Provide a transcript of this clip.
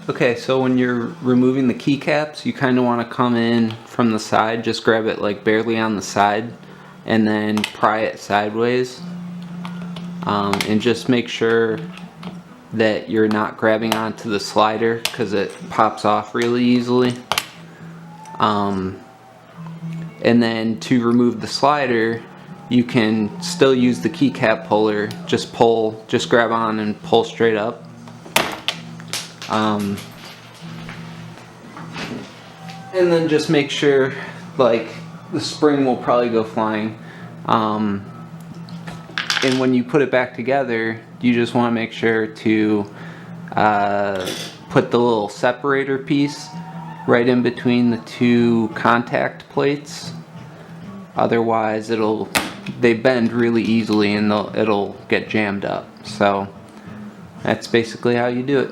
Okay, so when you're removing the keycaps, you kind of want to come in from the side, just grab it like barely on the side, and then pry it sideways. And just make sure that you're not grabbing onto the slider because it pops off really easily. And then to remove the slider, you can still use the keycap puller. Just grab on and pull straight up. And then just make sure, like, the spring will probably go flying. And when you put it back together, you just want to make sure to put the little separator piece right in between the two contact plates. Otherwise they bend really easily and it'll get jammed up. So that's basically how you do it.